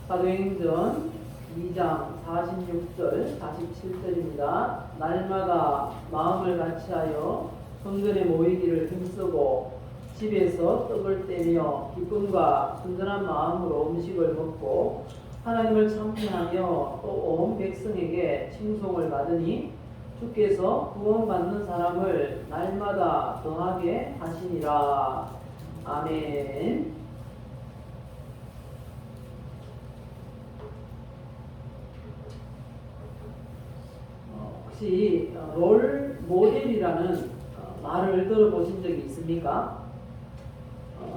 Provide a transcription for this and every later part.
사도행전 2장 46절 47절입니다. 날마다 마음을 같이하여 성전에 모이기를 힘쓰고 집에서 떡을 떼며 기쁨과 순전한 마음으로 음식을 먹고 하나님을 찬미하며 또 온 백성에게 칭송을 받으니 주께서 구원받는 사람을 날마다 더하게 하시니라. 아멘. 혹시 롤 모델이라는 말을 들어보신 적이 있습니까?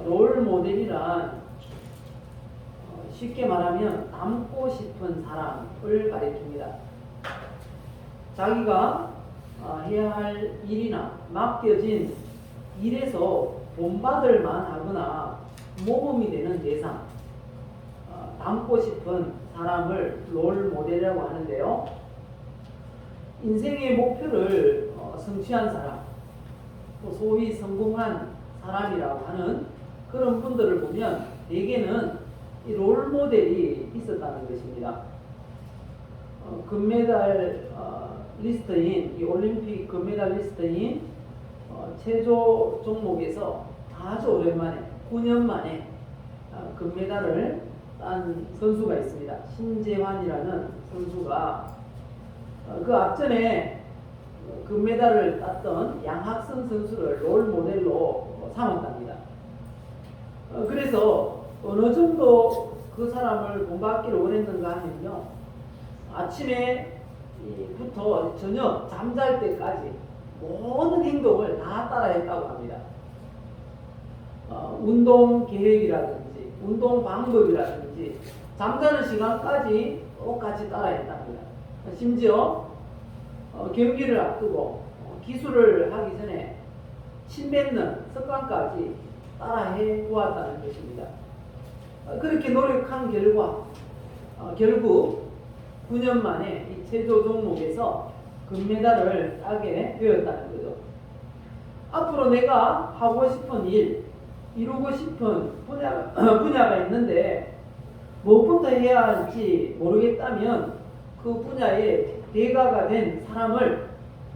롤 모델이란 쉽게 말하면 닮고 싶은 사람을 가리킵니다. 자기가 해야 할 일이나 맡겨진 일에서 본받을 만하거나 모범이 되는 대상, 닮고 싶은 사람을 롤 모델이라고 하는데요. 인생의 목표를 성취한 사람, 또 소위 성공한 사람이라고 하는 그런 분들을 보면 대개는 이 롤 모델이 있었다는 것입니다. 금메달 리스트인 이 올림픽 금메달 리스트인 체조 종목에서 아주 오랜만에 9년 만에 금메달을 딴 선수가 있습니다. 신재환이라는 선수가 그 앞전에 금메달을 땄던 양학선 선수를 롤 모델로 삼았답니다. 그래서 어느 정도 그 사람을 본받기를 원했는가 하면요, 아침에부터 저녁 잠잘 때까지 모든 행동을 다 따라했다고 합니다. 운동 계획이라든지 운동 방법이라든지 잠자는 시간까지 똑같이 따라했답니다. 심지어 경기를 앞두고 기술을 하기 전에 침 뱉는 습관까지 따라해 보았다는 것입니다. 그렇게 노력한 결과 결국 9년 만에 이 체조 종목에서 금메달을 따게 되었다는 거죠. 앞으로 내가 하고 싶은 일, 이루고 싶은 분야가 있는데 무엇부터 해야 할지 모르겠다면 그 분야의 대가가 된 사람을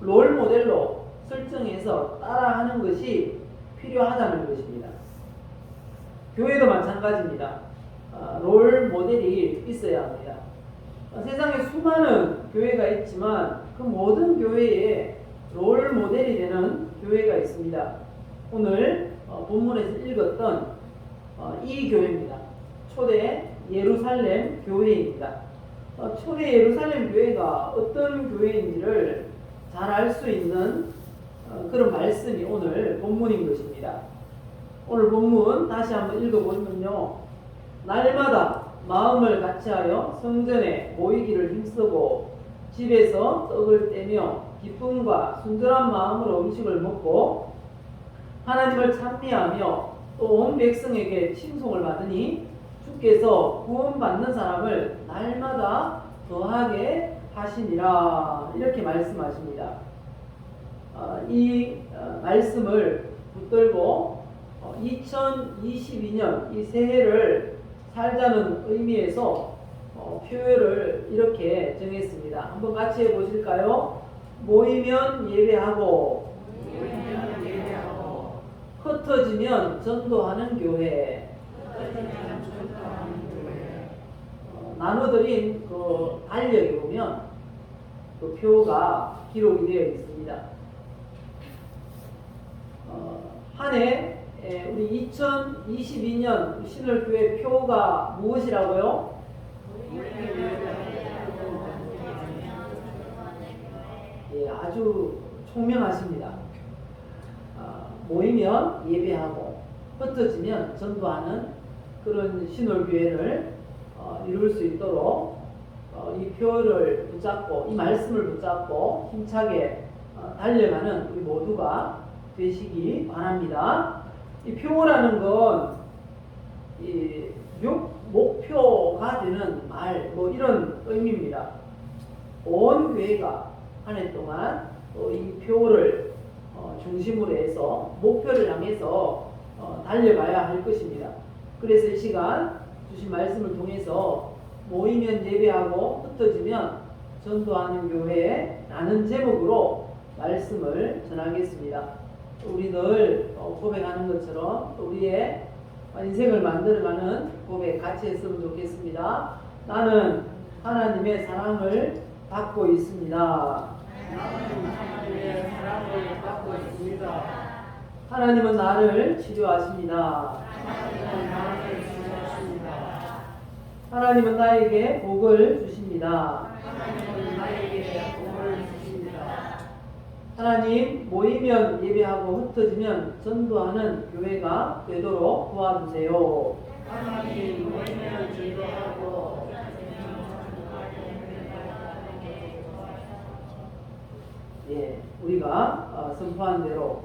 롤 모델로 설정해서 따라하는 것이 필요하다는 것입니다. 교회도 마찬가지입니다. 롤 모델이 있어야 합니다. 세상에 수많은 교회가 있지만 그 모든 교회에 롤 모델이 되는 교회가 있습니다. 오늘 본문에서 읽었던 이 교회입니다. 초대 예루살렘 교회입니다. 초대 예루살렘 교회가 어떤 교회인지를 잘 알 수 있는 그런 말씀이 오늘 본문인 것입니다. 오늘 본문 다시 한번 읽어보면요, 날마다 마음을 같이하여 성전에 모이기를 힘쓰고 집에서 떡을 떼며 기쁨과 순전한 마음으로 음식을 먹고 하나님을 찬미하며 또 온 백성에게 칭송을 받으니 주께서 구원받는 사람을 날마다 더하게 하시니라. 이렇게 말씀하십니다. 이 말씀을 붙들고 2022년 이 새해를 살자는 의미에서 표현을 이렇게 정했습니다. 한번 같이 해보실까요? 모이면 예배하고 흩어지면 전도하는 교회. 나눠드린 그 달력에 보면 그 표가 기록이 되어 있습니다. 한 해 우리 2022년 신월교회 표가 무엇이라고요? 예, 아주 총명하십니다. 모이면 예배하고 흩어지면 전도하는 그런 신월교회를 이룰 수 있도록 이 표를 붙잡고 이 말씀을 붙잡고 힘차게 달려가는 우리 모두가 되시기 바랍니다. 이 표라는 건 이 목표가 되는 말, 이런 의미입니다. 온 교회가 한 해 동안 이 표를 중심으로 해서 목표를 향해서 달려가야 할 것입니다. 그래서 이 시간 주신 말씀을 통해서 모이면 예배하고 흩어지면 전도하는 교회라는 제목으로 말씀을 전하겠습니다. 우리 늘 고백하는 것처럼 우리의 인생을 만들어가는 고백 같이 했으면 좋겠습니다. 나는 하나님의 사랑을 받고 있습니다. 하나님의 사랑을 받고 있습니다. 하나님은 나를 치료하십니다. 하나님은 나를 지켜주십니다. 하나님은 나에게 복을 주십니다. 하나님은 나에게 복을 주십니다. 하나님, 모이면 예배하고 흩어지면 전도하는 교회가 되도록 도와주세요. 하나님 모이면 기도하고 예, 우리가 선포한 대로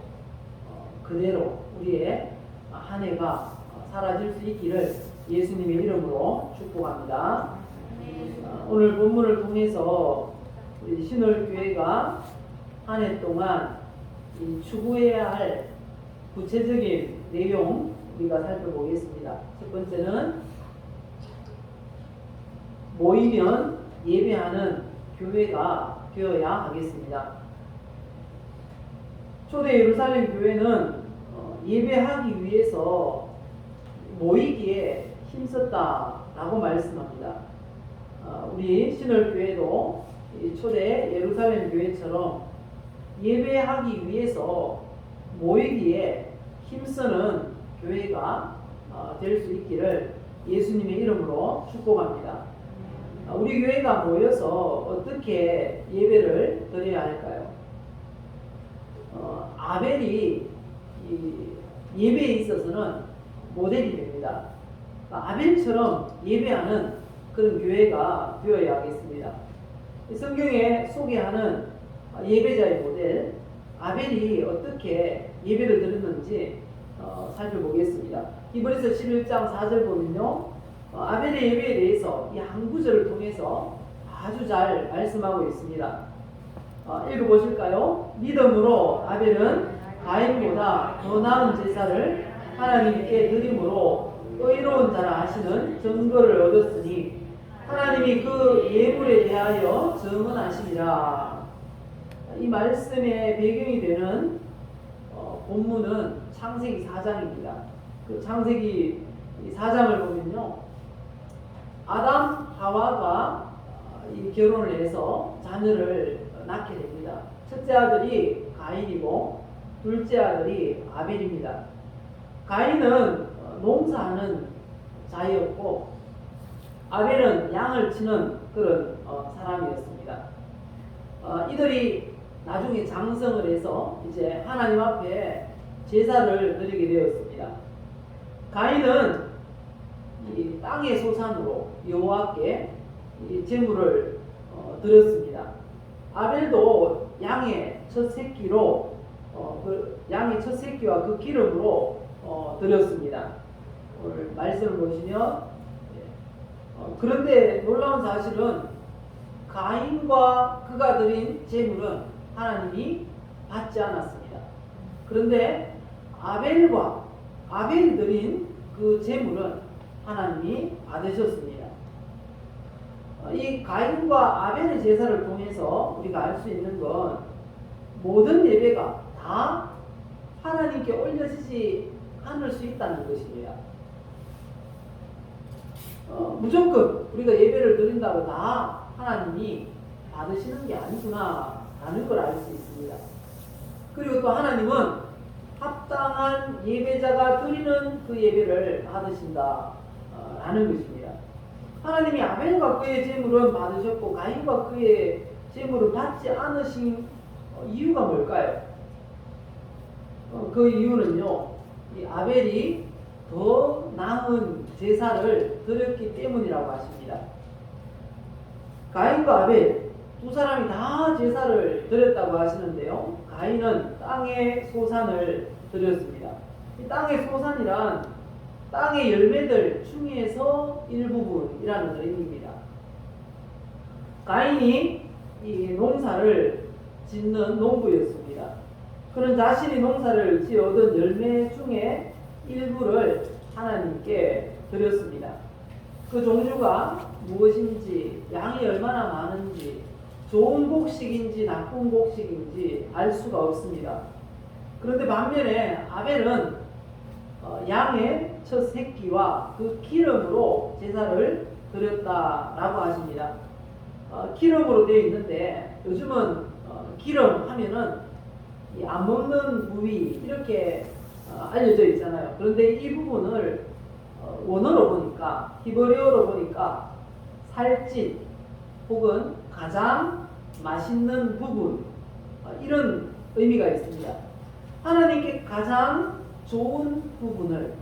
그대로 우리의 한 해가 사라질 수 있기를 예수님의 이름으로 축복합니다. 오늘 본문을 통해서 우리 신월교회가 한 해 동안 추구해야 할 구체적인 내용 우리가 살펴보겠습니다. 첫 번째는 모이면 예배하는 교회가 되어야 하겠습니다. 초대 예루살렘 교회는 예배하기 위해서 모이기에 힘썼다라고 말씀합니다. 우리 신월교회도 초대 예루살렘 교회처럼 예배하기 위해서 모이기에 힘쓰는 교회가 될 수 있기를 예수님의 이름으로 축복합니다. 우리 교회가 모여서 어떻게 예배를 드려야 할까요? 아벨이 예배에 있어서는 모델이 됩니다. 아벨처럼 예배하는 그런 교회가 되어야 하겠습니다. 성경에 소개하는 예배자의 모델 아벨이 어떻게 예배를 드렸는지 살펴보겠습니다. 히브리서 11장 4절 보면요, 아벨의 예배에 대해서 이 한 구절을 통해서 아주 잘 말씀하고 있습니다. 읽어보실까요? 믿음으로 아벨은 가인보다 더 나은 제사를 하나님께 드림으로 의로운 자라 하시는 증거를 얻었으니 하나님이 그 예물에 대하여 증언하시니라. 이 말씀의 배경이 되는 본문은 창세기 4장입니다. 그 창세기 4장을 보면요, 아담 하와가 이 결혼을 해서 자녀를 낳게 됩니다. 첫째 아들이 가인이고 둘째 아들이 아벨입니다. 가인은 농사하는 자였고 아벨은 양을 치는 그런 사람이었습니다. 이들이 나중에 장성을 해서 이제 하나님 앞에 제사를 드리게 되었습니다. 가인은 이 땅의 소산으로 여호와께 이 제물을 드렸습니다. 아벨도 양의 첫 새끼로 양의 첫 새끼와 그 기름으로 드렸습니다. 오늘 말씀을 보시면 그런데 놀라운 사실은 가인과 그가 드린 제물은 하나님이 받지 않았습니다. 그런데 아벨이 드린 그 제물은 하나님이 받으셨습니다. 이 가인과 아벨의 제사를 통해서 우리가 알 수 있는 건 모든 예배가 다 하나님께 올려지지 않을 수 있다는 것입니다. 무조건 우리가 예배를 드린다고 다 하나님이 받으시는 게 아니구나 라는 걸 알 수 있습니다. 그리고 또 하나님은 합당한 예배자가 드리는 그 예배를 받으신다 라는 것입니다. 하나님이 아벨과 그의 제물은 받으셨고 가인과 그의 제물은 받지 않으신 이유가 뭘까요? 그 이유는요, 이 아벨이 더 나은 제사를 드렸기 때문이라고 하십니다. 가인과 아벨 두 사람이 다 제사를 드렸다고 하시는데요, 가인은 땅의 소산을 드렸습니다. 이 땅의 소산이란 땅의 열매들 중에서 일부분이라는 의미입니다. 가인이 이 농사를 짓는 농부였습니다. 그는 자신이 농사를 지어 얻은 열매 중에 일부를 하나님께 드렸습니다. 그 종류가 무엇인지, 양이 얼마나 많은지, 좋은 곡식인지 나쁜 곡식인지 알 수가 없습니다. 그런데 반면에 아벨은 양의 첫 새끼와 그 기름으로 제사를 드렸다라고 하십니다. 기름으로 되어 있는데 요즘은 기름 하면은 이 안 먹는 부위 이렇게 알려져 있잖아요. 그런데 이 부분을 원어로 보니까, 히브리어로 보니까 살찐 혹은 가장 맛있는 부분, 이런 의미가 있습니다. 하나님께 가장 좋은 부분을,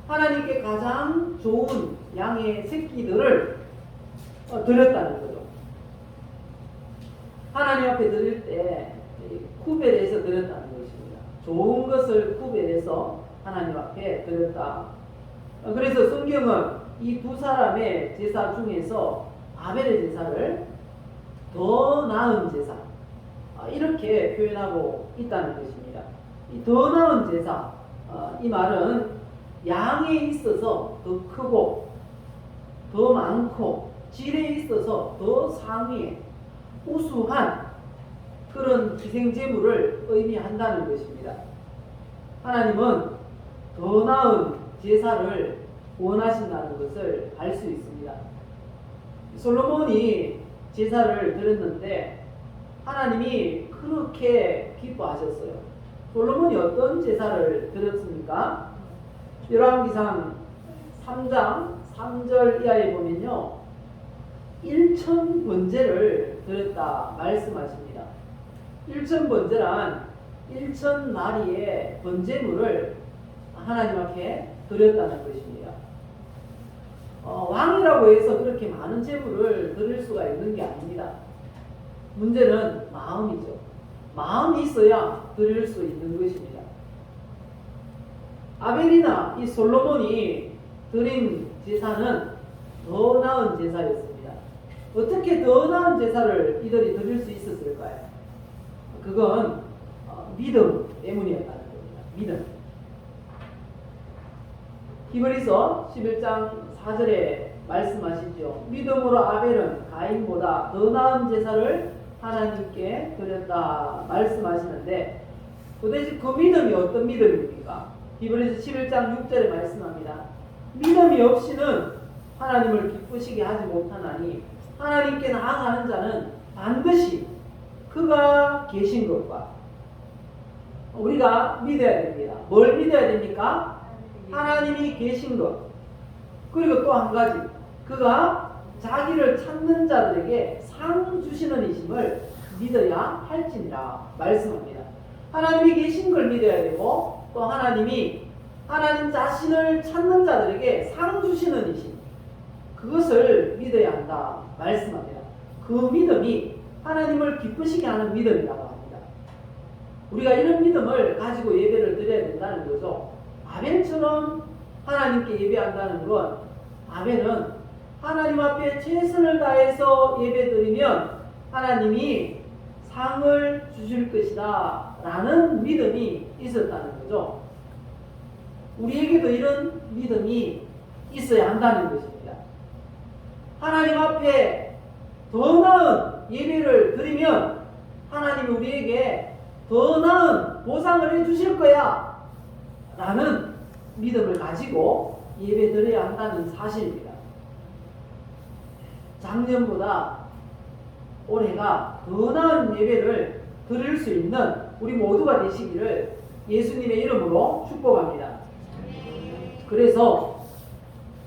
하나님께 가장 좋은 양의 새끼들을 드렸다는 거죠. 하나님 앞에 드릴 때 구별해서 드렸다는 것입니다. 좋은 것을 구별해서 하나님 앞에 드렸다. 그래서 성경은 이 두 사람의 제사 중에서 아벨의 제사를 더 나은 제사, 이렇게 표현하고 있다는 것입니다. 이 더 나은 제사, 이 말은 양에 있어서 더 크고 더 많고 질에 있어서 더 상위에 우수한 그런 희생제물을 의미한다는 것입니다. 하나님은 더 나은 제사를 원하신다는 것을 알 수 있습니다. 솔로몬이 제사를 드렸는데 하나님이 그렇게 기뻐하셨어요. 솔로몬이 어떤 제사를 드렸습니까? 열왕기상 3장 3절 이하에 보면요, 1,000번제를 드렸다 말씀하십니다. 1,000번제란 1,000마리의 번제물을 하나님 앞에 드렸다는 것입니다. 왕이라고 해서 그렇게 많은 제물을 드릴 수가 있는 게 아닙니다. 문제는 마음이죠. 마음이 있어야 드릴 수 있는 것입니다. 아벨이나 이 솔로몬이 드린 제사는 더 나은 제사였습니다. 어떻게 더 나은 제사를 이들이 드릴 수 있었을까요? 그건 믿음 때문이었다는 겁니다. 믿음. 히브리서 11장 4절에 말씀하시죠. 믿음으로 아벨은 가인보다 더 나은 제사를 하나님께 드렸다 말씀하시는데, 도대체 그 믿음이 어떤 믿음입니까? 히브리서 11장 6절에 말씀합니다. 믿음이 없이는 하나님을 기쁘시게 하지 못하나니 하나님께 나아가는 자는 반드시 그가 계신 것과, 우리가 믿어야 됩니다. 뭘 믿어야 됩니까? 하나님이 계신 것. 그리고 또 한 가지, 그가 자기를 찾는 자들에게 상 주시는 이심을 믿어야 할지니라 말씀합니다. 하나님이 계신 걸 믿어야 되고, 또 하나님이 하나님 자신을 찾는 자들에게 상 주시는 이심, 그것을 믿어야 한다 말씀합니다. 그 믿음이 하나님을 기쁘시게 하는 믿음이라고 합니다. 우리가 이런 믿음을 가지고 예배를 드려야 된다는 거죠. 아벨처럼 하나님께 예배한다는 건, 아벨은 하나님 앞에 최선을 다해서 예배드리면 하나님이 상을 주실 것이다 라는 믿음이 있었다는 거죠. 우리에게도 이런 믿음이 있어야 한다는 것입니다. 하나님 앞에 더 나은 예배를 드리면 하나님이 우리에게 더 나은 보상을 해주실 거야 라는 믿음을 가지고 예배 드려야 한다는 사실입니다. 작년보다 올해가 더 나은 예배를 드릴 수 있는 우리 모두가 되시기를 예수님의 이름으로 축복합니다. 그래서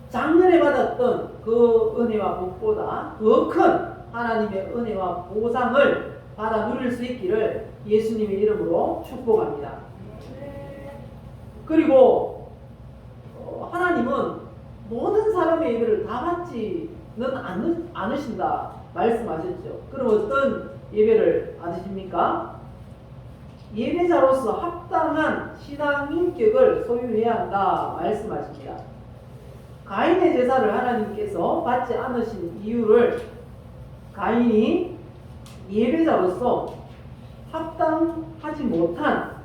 작년에 받았던 그 은혜와 복보다 더 큰 하나님의 은혜와 보상을 받아 누릴 수 있기를 예수님의 이름으로 축복합니다. 그리고 하나님은 모든 사람의 예배를 다 받지는 않으신다 말씀하셨죠. 그럼 어떤 예배를 받으십니까? 예배자로서 합당한 신앙 인격을 소유해야 한다 말씀하십니다. 가인의 제사를 하나님께서 받지 않으신 이유를, 가인이 예배자로서 합당하지 못한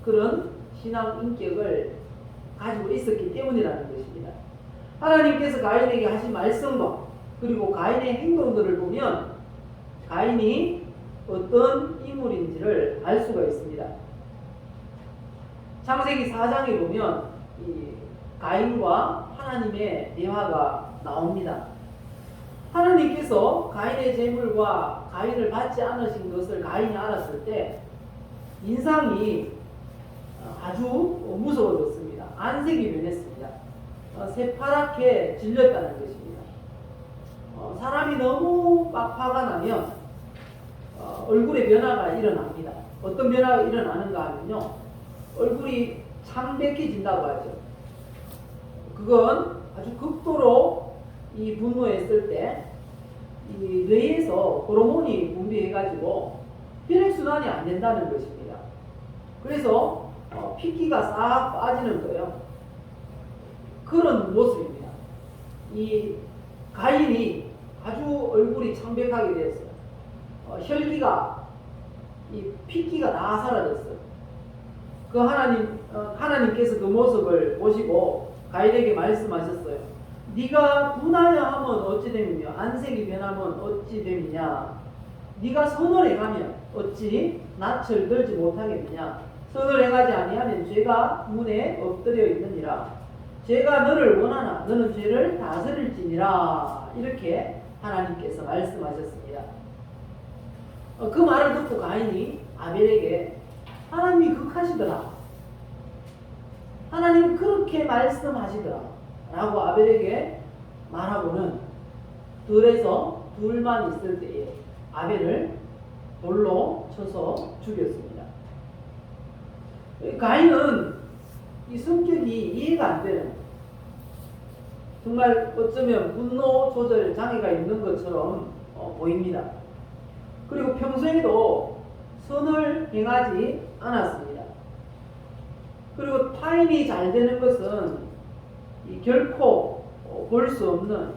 그런 신앙 인격을 가지고 있었기 때문이라는 것입니다. 하나님께서 가인에게 하신 말씀도 그리고 가인의 행동들을 보면 가인이 어떤 인물인지를 알 수가 있습니다. 창세기 4장에 보면 이 가인과 하나님의 대화가 나옵니다. 하나님께서 가인의 재물과 가인을 받지 않으신 것을 가인이 알았을 때 인상이 아주 무서워졌습니다. 안색이 변했습니다. 새파랗게 질렸다는 것입니다. 사람이 너무 막 화가 나면 얼굴에 변화가 일어납니다. 어떤 변화가 일어나는가 하면요, 얼굴이 창백해진다고 하죠. 그건 아주 극도로 이 분노했을 때 이 뇌에서 호르몬이 분비해가지고 혈액순환이 안 된다는 것입니다. 그래서 피기가 싹 빠지는 거예요. 그런 모습입니다. 이 가인이 아주 얼굴이 창백하게 되었어요. 혈기가, 이 피기가 다 사라졌어요. 그 하나님께서 그 모습을 보시고 가인에게 말씀하셨어요. 네가 분하여 하면 어찌 됨이며 안색이 변하면 어찌 됨이냐. 네가 선을 행하면 어찌 낯을 들지 못하겠느냐. 선을 행하지 아니하면 죄가 문에 엎드려 있느니라. 죄가 너를 원하나 너는 죄를 다스릴지니라. 이렇게 하나님께서 말씀하셨습니다. 그 말을 듣고 가인이 아벨에게 하나님이 극하시더라, 하나님 그렇게 말씀하시더라 라고 아벨에게 말하고는 들에서 둘만 있을 때에 아벨을 돌로 쳐서 죽였습니다. 가인은 이 성격이 이해가 안 되는, 정말 어쩌면 분노 조절 장애가 있는 것처럼 보입니다. 그리고 평소에도 선을 행하지 않았습니다. 그리고 타인이 잘 되는 것은 결코 볼 수 없는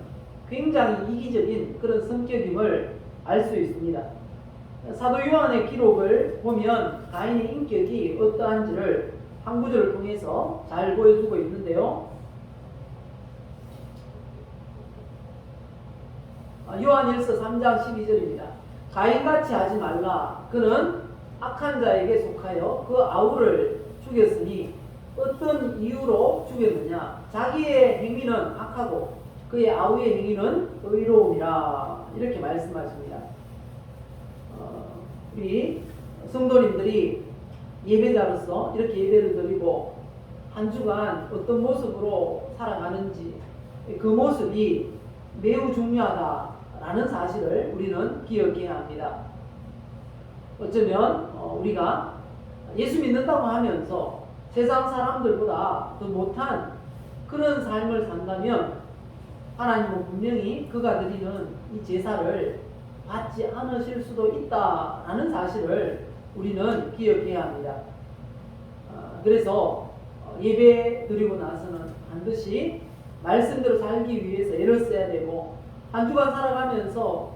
굉장히 이기적인 그런 성격임을 알 수 있습니다. 사도 요한의 기록을 보면 가인의 인격이 어떠한지를 한 구절을 통해서 잘 보여주고 있는데요. 요한일서 3장 12절입니다. 가인같이 하지 말라. 그는 악한 자에게 속하여 그 아우를 죽였으니 어떤 이유로 죽였느냐. 자기의 행위는 악하고 그의 아우의 행위는 의로움이라. 이렇게 말씀하십니다. 우리 성도님들이 예배자로서 이렇게 예배를 드리고 한 주간 어떤 모습으로 살아가는지, 그 모습이 매우 중요하다라는 사실을 우리는 기억해야 합니다. 어쩌면 우리가 예수 믿는다고 하면서 세상 사람들보다 더 못한 그런 삶을 산다면 하나님은 분명히 그가 드리는 이 제사를 받지 않으실 수도 있다라는 사실을 우리는 기억해야 합니다. 그래서 예배 드리고 나서는 반드시 말씀대로 살기 위해서 애를 써야 되고, 한 주간 살아가면서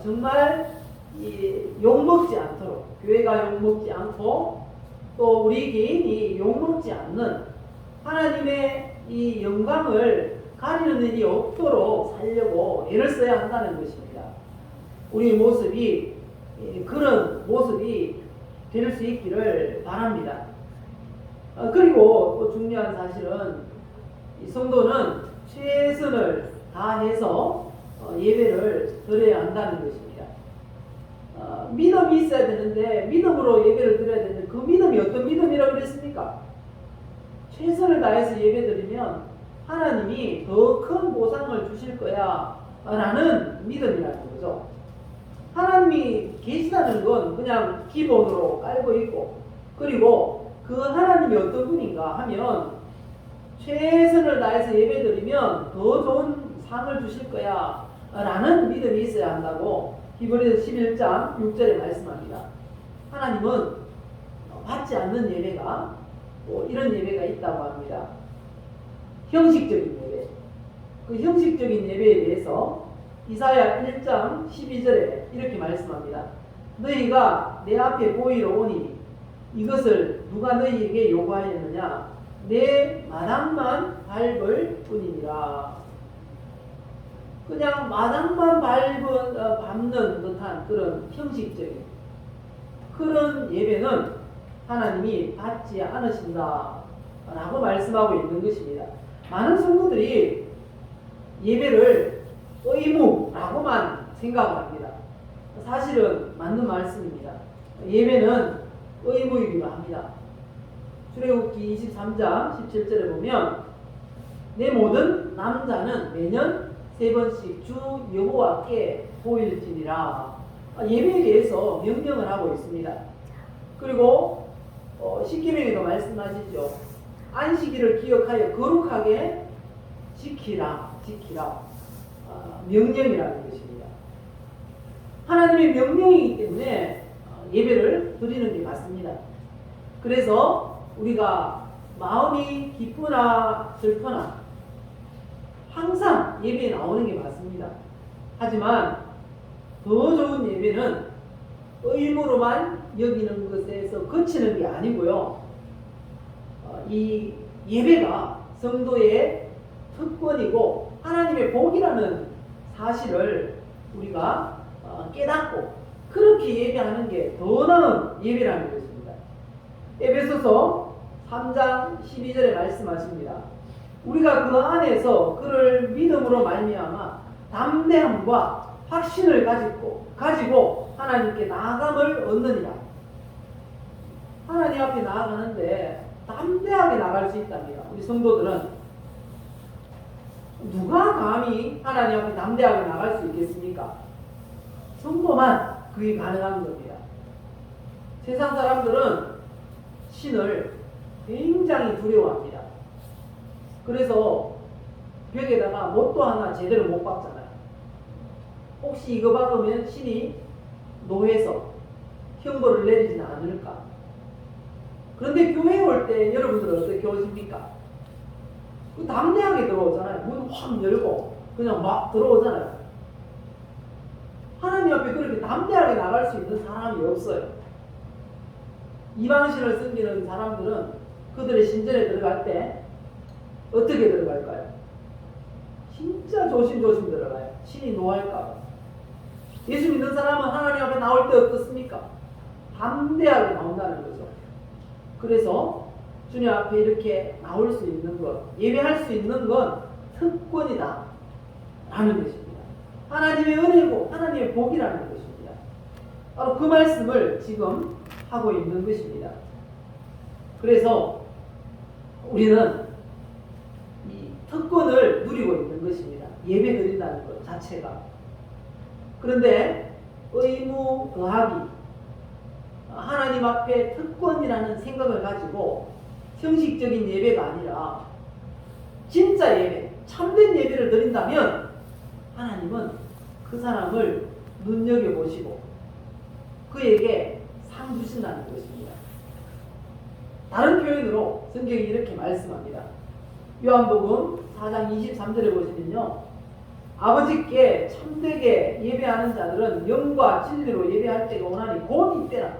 정말 욕먹지 않도록, 교회가 욕먹지 않고 또 우리 개인이 욕먹지 않는 하나님의 이 영광을 가리는 일이 없도록 살려고 애를 써야 한다는 것입니다. 우리 모습이 그런 모습이 될 수 있기를 바랍니다. 그리고 또 중요한 사실은 이 성도는 최선을 다해서 예배를 드려야 한다는 것입니다. 믿음이 있어야 되는데, 믿음으로 예배를 드려야 되는데 그 믿음이 어떤 믿음이라고 그랬습니까? 최선을 다해서 예배 드리면 하나님이 더 큰 보상을 주실 거야 라는 믿음이라는 거죠. 하나님이 계시다는 건 그냥 기본으로 깔고 있고, 그리고 그 하나님이 어떤 분인가 하면 최선을 다해서 예배 드리면 더 좋은 상을 주실 거야 라는 믿음이 있어야 한다고 히브리서 11장 6절에 말씀합니다. 하나님은 받지 않는 예배가 또 이런 예배가 있다고 합니다. 형식적인 예배. 그 형식적인 예배에 대해서 이사야 1장 12절에 이렇게 말씀합니다. 너희가 내 앞에 보이러 오니 이것을 누가 너희에게 요구하였느냐? 내 마당만 밟을 뿐이니라. 그냥 마당만 밟는 듯한 그런 형식적인 그런 예배는 하나님이 받지 않으신다 라고 말씀하고 있는 것입니다. 많은 성도들이 예배를 의무라고만 생각합니다. 사실은 맞는 말씀입니다. 예배는 의무이기도 합니다. 출애굽기 23장 17절에 보면 내 모든 남자는 매년 3번씩 주 여호와께 보일지니라. 예배에 대해서 명령을 하고 있습니다. 그리고 십계명에도 말씀하시죠. 안식일을 기억하여 거룩하게 지키라. 명령이라는 것입니다. 하나님의 명령이기 때문에 예배를 드리는 게 맞습니다. 그래서 우리가 마음이 기쁘나 슬프나 항상 예배에 나오는 게 맞습니다. 하지만 더 좋은 예배는 의무로만 여기는 것에서 그치는 게 아니고요. 이 예배가 성도의 특권이고 하나님의 복이라는 사실을 우리가 깨닫고 그렇게 예배하는 게 더 나은 예배라는 것입니다. 에베소서 3장 12절에 말씀하십니다. 우리가 그 안에서 그를 믿음으로 말미암아 담대함과 확신을 가지고 하나님께 나아감을 얻느니라. 하나님 앞에 나아가는데 담대하게 나갈 수 있답니다. 우리 성도들은 누가 감히 하나님 앞에 담대하게 나갈 수 있겠습니까? 성도만 그게 가능한 겁니다. 세상 사람들은 신을 굉장히 두려워합니다. 그래서 벽에다가 못도 하나 제대로 못 박잖아요. 혹시 이거 박으면 신이 노해서 형벌을 내리지는 않을까? 그런데 교회에 올 때 여러분들은 어떻게 오십니까? 담대하게 들어오잖아요. 문 확 열고 그냥 막 들어오잖아요. 하나님 앞에 그렇게 담대하게 나갈 수 있는 사람이 없어요. 이방신을 섬기는 사람들은 그들의 신전에 들어갈 때 어떻게 들어갈까요? 진짜 조심조심 들어가요. 신이 노할까 봐. 예수 믿는 사람은 하나님 앞에 나올 때 어떻습니까? 담대하게 나온다는 거죠. 그래서 주님 앞에 이렇게 나올 수 있는 것, 예배할 수 있는 건 특권이다 라는 것입니다. 하나님의 은혜고 하나님의 복이라는 것입니다. 바로 그 말씀을 지금 하고 있는 것입니다. 그래서 우리는 이 특권을 누리고 있는 것입니다. 예배 드린다는 것 자체가. 그런데 의무 더하기 하나님 앞에 특권이라는 생각을 가지고 형식적인 예배가 아니라 진짜 예배, 참된 예배를 드린다면 하나님은 그 사람을 눈여겨보시고 그에게 상 주신다는 것입니다. 다른 표현으로 성경이 이렇게 말씀합니다. 요한복음 4장 23절에 보시면요. 아버지께 참되게 예배하는 자들은 영과 진리로 예배할 때가 오나니 곧 이때라.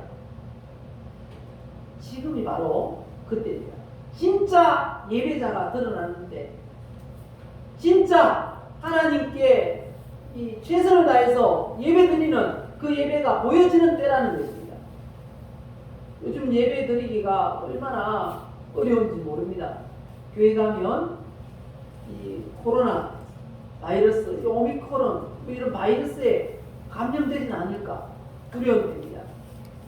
지금이 바로 그때입니다. 진짜 예배자가 드러났는데 진짜 하나님께 이 최선을 다해서 예배드리는 그 예배가 보여지는 때라는 것입니다. 요즘 예배 드리기가 얼마나 어려운지 모릅니다. 교회 가면 이 코로나 바이러스, 이 오미크론 이런 바이러스에 감염되지는 않을까 두려운 때입니다.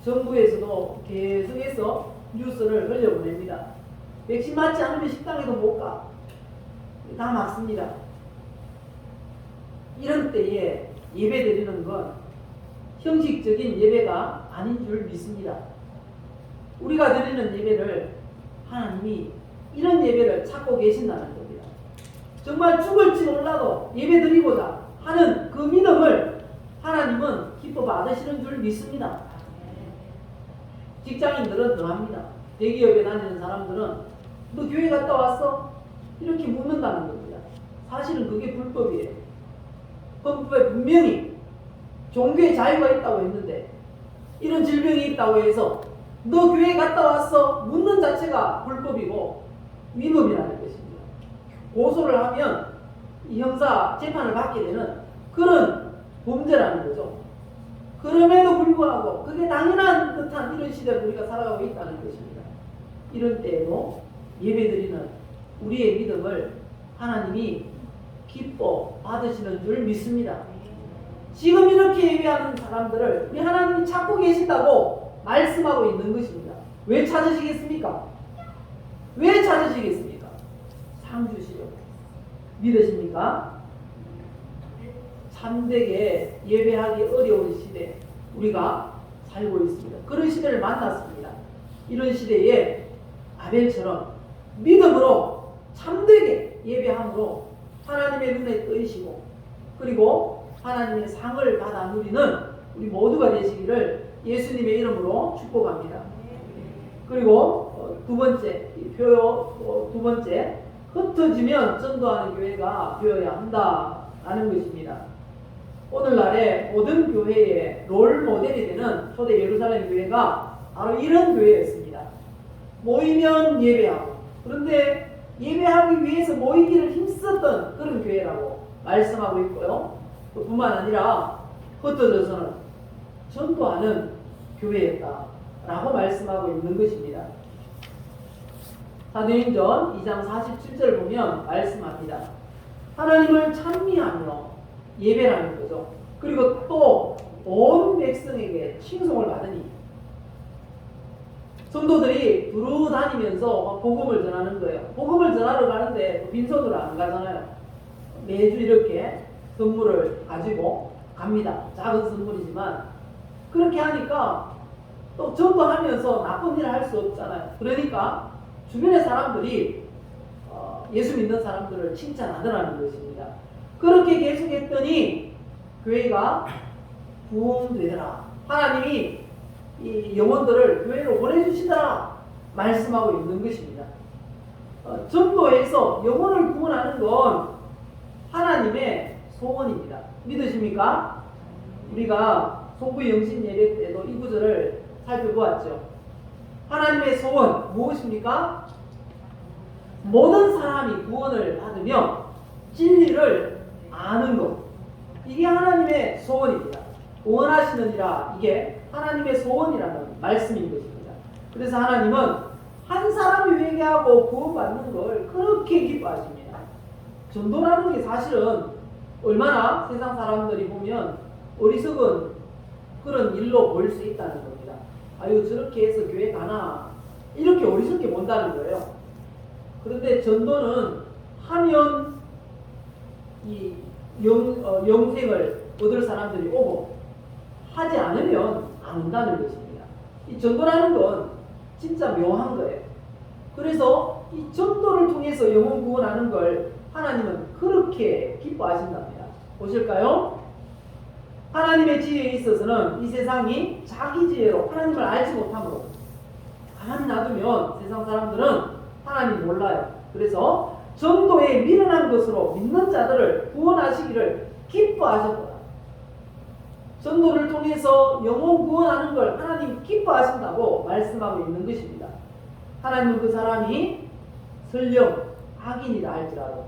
정부에서도 계속해서 뉴스를 흘려보냅니다. 백신 맞지 않으면 식당에도 못 가. 다 맞습니다. 이런 때에 예배 드리는 건 형식적인 예배가 아닌 줄 믿습니다. 우리가 드리는 예배를 하나님이 이런 예배를 찾고 계신다는 겁니다. 정말 죽을지 몰라도 예배 드리고자 하는 그 믿음을 하나님은 기뻐 받으시는 줄 믿습니다. 직장인들은 더 합니다. 대기업에 다니는 사람들은 너 교회 갔다 왔어? 이렇게 묻는다는 겁니다. 사실은 그게 불법이에요. 헌법에 분명히 종교의 자유가 있다고 했는데 이런 질병이 있다고 해서 너 교회 갔다 왔어? 묻는 자체가 불법이고 위법이라는 것입니다. 고소를 하면 이 형사 재판을 받게 되는 그런 범죄라는 거죠. 그럼에도 불구하고 그게 당연한 듯한 이런 시대를 우리가 살아가고 있다는 것입니다. 이런 때에도 예배드리는 우리의 믿음을 하나님이 기뻐 받으시는 줄 믿습니다. 지금 이렇게 예배하는 사람들을 우리 하나님이 찾고 계신다고 말씀하고 있는 것입니다. 왜 찾으시겠습니까? 왜 찾으시겠습니까? 상 주시려고. 믿으십니까? 참되게 예배하기 어려운 시대 우리가 살고 있습니다. 그런 시대를 만났습니다. 이런 시대에 아벨처럼 믿음으로 참되게 예배함으로 하나님의 눈에 뜨이시고 그리고 하나님의 상을 받아 누리는 우리 모두가 되시기를 예수님의 이름으로 축복합니다. 그리고 두 번째 표요 두 번째 흩어지면 전도하는 교회가 되어야 한다라는 것입니다. 오늘날의 모든 교회의 롤 모델이 되는 초대 예루살렘 교회가 바로 이런 교회였습니다. 모이면 예배하고 그런데 예배하기 위해서 모이기를 힘썼던 그런 교회라고 말씀하고 있고요. 또 뿐만 아니라 흩어져서는 전도하는 교회였다라고 말씀하고 있는 것입니다. 사도행전 2장 47절을 보면 말씀합니다. 하나님을 찬미하며 예배라는 거죠. 그리고 또 온 백성에게 칭송을 받으니 성도들이 두루 다니면서 복음을 전하는 거예요. 복음을 전하러 가는데 빈손으로 안 가잖아요. 매주 이렇게 선물을 가지고 갑니다. 작은 선물이지만 그렇게 하니까 또 전도하면서 나쁜 일을 할 수 없잖아요. 그러니까 주변의 사람들이 예수 믿는 사람들을 칭찬하더라는 것입니다. 그렇게 계속했더니 교회가 부흥되더라. 하나님이 이 영혼들을 교회로 보내주시더라 말씀하고 있는 것입니다. 전도에서 영혼을 구원하는 건 하나님의 소원입니다. 믿으십니까? 우리가 소부 영신 예배 때도 이 구절을 살펴보았죠. 하나님의 소원 무엇입니까? 모든 사람이 구원을 받으며 진리를 아는 것. 이게 하나님의 소원입니다. 원하시느니라 이게 하나님의 소원이라는 말씀인 것입니다. 그래서 하나님은 한 사람이 회개하고 구원받는 걸 그렇게 기뻐하십니다. 전도라는 게 사실은 얼마나 세상 사람들이 보면 어리석은 그런 일로 보일 수 있다는 겁니다. 아유 저렇게 해서 교회 가나 이렇게 어리석게 본다는 거예요. 그런데 전도는 하면 이 영생을 얻을 사람들이 오고 하지 않으면 안 온다는 것입니다. 이 전도라는 건 진짜 묘한 거예요. 그래서 이 전도를 통해서 영혼 구원하는 걸 하나님은 그렇게 기뻐하신답니다. 보실까요? 하나님의 지혜에 있어서는 이 세상이 자기 지혜로 하나님을 알지 못함으로 가만히 놔두면 세상 사람들은 하나님 몰라요. 그래서 전도에 미련한 것으로 믿는 자들을 구원하시기를 기뻐하셨구나. 전도를 통해서 영혼 구원하는 걸 하나님 기뻐하신다고 말씀하고 있는 것입니다. 하나님은 그 사람이 설령 악인이라 할지라도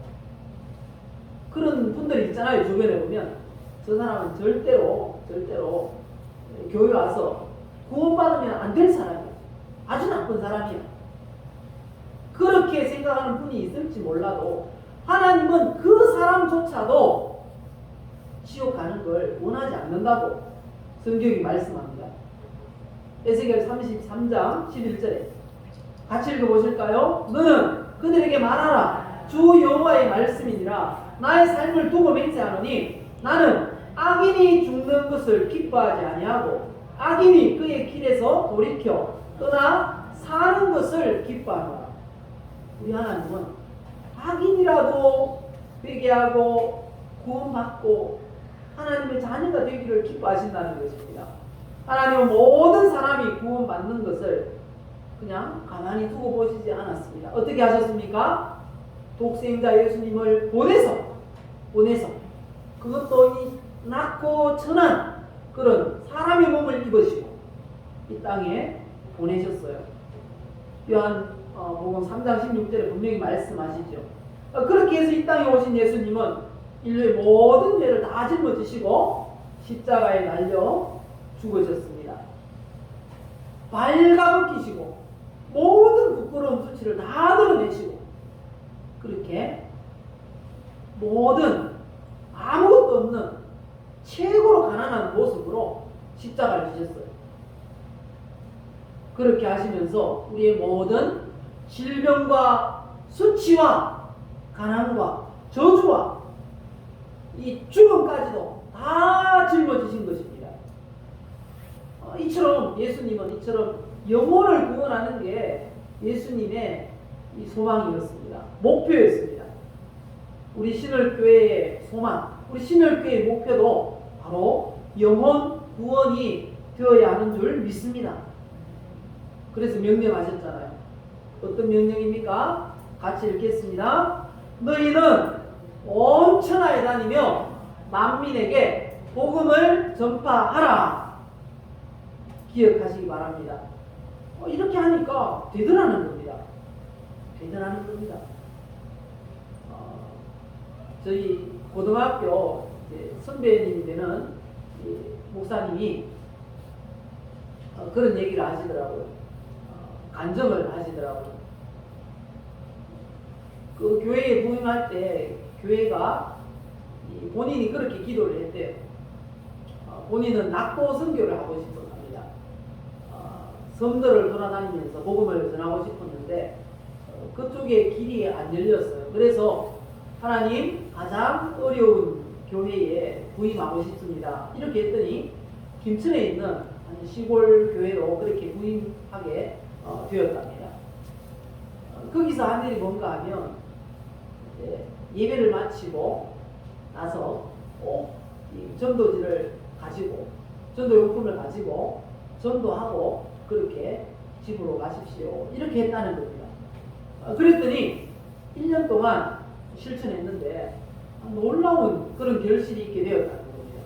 그런 분들이 있잖아요. 주변에 보면 저 사람은 절대로 교회 와서 구원받으면 안 될 사람이야. 아주 나쁜 사람이야. 그렇게 생각하는 분이 있을지 몰라도 하나님은 그 사람조차도 지옥 가는 걸 원하지 않는다고 성경이 말씀합니다. 에스겔 33장 11절에 같이 읽어보실까요? 너는 그들에게 말하라. 주 여호와의 말씀이니라. 나의 삶을 두고 맹세하노니 나는 악인이 죽는 것을 기뻐하지 아니하고 악인이 그의 길에서 돌이켜 떠나 사는 것을 기뻐하노라. 우리 하나님은 악인이라도 회개하고 구원받고 하나님의 자녀가 되기를 기뻐하신다는 것입니다. 하나님은 모든 사람이 구원받는 것을 그냥 가만히 두고 보시지 않았습니다. 어떻게 하셨습니까? 독생자 예수님을 보내서 그것도 이 낮고 천한 그런 사람의 몸을 입으시고 이 땅에 보내셨어요. 요한복음 3장 16절에 분명히 말씀하시죠. 그렇게 해서 이 땅에 오신 예수님은 인류의 모든 죄를 다 짊어지시고 십자가에 달려 죽으셨습니다. 발가벗기시고 모든 부끄러운 수치를 다 드러내시고 그렇게 모든 아무것도 없는 최고로 가난한 모습으로 십자가를 지셨어요. 그렇게 하시면서 우리의 모든 질병과 수치와 가난과 저주와 이 죽음까지도 다 짊어지신 것입니다. 이처럼 예수님은 이처럼 영혼을 구원하는 게 예수님의 이 소망이었습니다. 목표였습니다. 우리 신월교회의 소망, 우리 신월교회의 목표도 바로 영혼 구원이 되어야 하는 줄 믿습니다. 그래서 명령하셨잖아요. 어떤 명령입니까? 같이 읽겠습니다. 너희는 온 천하에 다니며 만민에게 복음을 전파하라. 기억하시기 바랍니다. 이렇게 하니까 되더라는 겁니다. 되더라는 겁니다. 저희 고등학교 선배님이 되는 목사님이 그런 얘기를 하시더라고요. 간증을 하시더라고요. 그 교회에 부임할 때 교회가 본인이 그렇게 기도를 했대요. 본인은 낙도 선교를 하고 싶었답니다. 섬들을 돌아다니면서 복음을 전하고 싶었는데 그쪽에 길이 안 열렸어요. 그래서 하나님 가장 어려운 교회에 부임하고 싶습니다. 이렇게 했더니 김천에 있는 한 시골 교회로 그렇게 부임하게 되었답니다. 거기서 한 일이 뭔가 하면 예배를 마치고 나서 이 전도지를 가지고 전도용품을 가지고 전도하고 그렇게 집으로 가십시오. 이렇게 했다는 겁니다. 그랬더니 1년 동안 실천했는데 놀라운 그런 결실이 있게 되었다는 겁니다.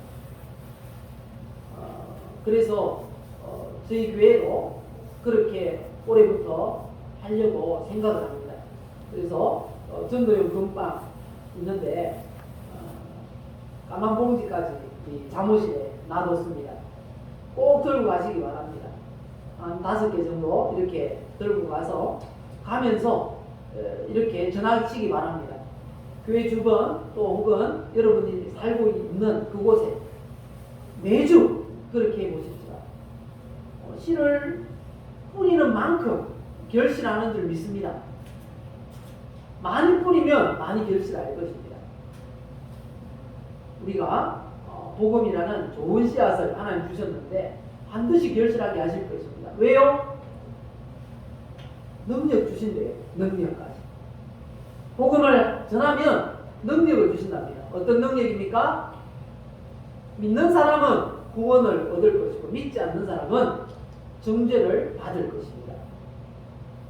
그래서 저희 교회도 그렇게 올해부터 하려고 생각을 합니다. 그래서 전도용 금방 있는데 까만 봉지까지 이 잠옷실에 놔뒀습니다. 꼭 들고 가시기 바랍니다. 한 5개 정도 이렇게 들고 가서 가면서 이렇게 전하시기 바랍니다. 교회 주변 또 혹은 여러분이 살고 있는 그곳에 매주 그렇게 해보십시오. 씨를 뿌리는 만큼 결실하는 줄 믿습니다. 많이 뿌리면 많이 결실할 것입니다. 우리가 복음이라는 좋은 씨앗을 하나님 주셨는데 반드시 결실하게 하실 것입니다. 왜요? 능력 주신대요. 능력까지. 복음을 전하면 능력을 주신답니다. 어떤 능력입니까? 믿는 사람은 구원을 얻을 것이고 믿지 않는 사람은 정죄를 받을 것입니다.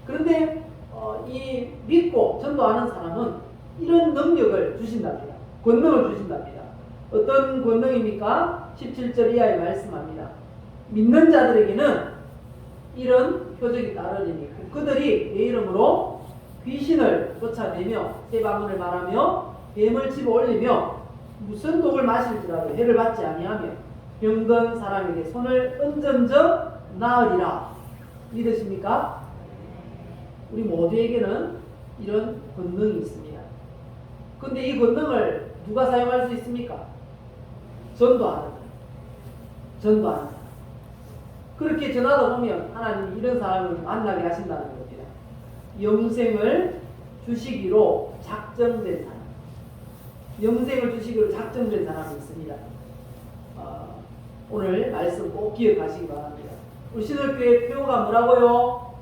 그런데 이 믿고 전도하는 사람은 이런 능력을 주신답니다. 권능을 주신답니다. 어떤 권능입니까? 17절 이하에 말씀합니다. 믿는 자들에게는 이런 표적이 따르리니 그들이 내 이름으로 귀신을 쫓아내며 새 방언을 말하며 뱀을 집어 올리며 무슨 독을 마실지라도 해를 받지 아니하며 병든 사람에게 손을 얹음저 나으리라. 믿으십니까? 우리 모두에게는 이런 권능이 있습니다. 그런데 이 권능을 누가 사용할 수 있습니까? 전도하는 사람. 전도하는 사람. 그렇게 전하다 보면 하나님이 이런 사람을 만나게 하신다는 겁니다. 영생을 주시기로 작정된 사람. 영생을 주시기로 작정된 사람이 있습니다. 오늘 말씀 꼭 기억하시기 바랍니다. 우리 신월교회 표가 뭐라고요?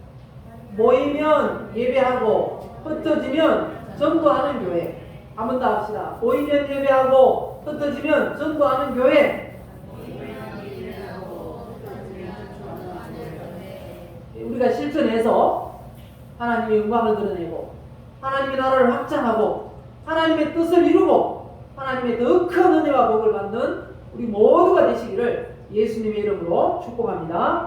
모이면 예배하고 흩어지면 전도하는 교회. 한 번 더 합시다. 모이면 예배하고 흩어지면 전도하는 교회. 우리가 실천해서 하나님의 영광을 드러내고 하나님의 나라를 확장하고 하나님의 뜻을 이루고 하나님의 더 큰 은혜와 복을 받는 우리 모두가 되시기를 예수님의 이름으로 축복합니다.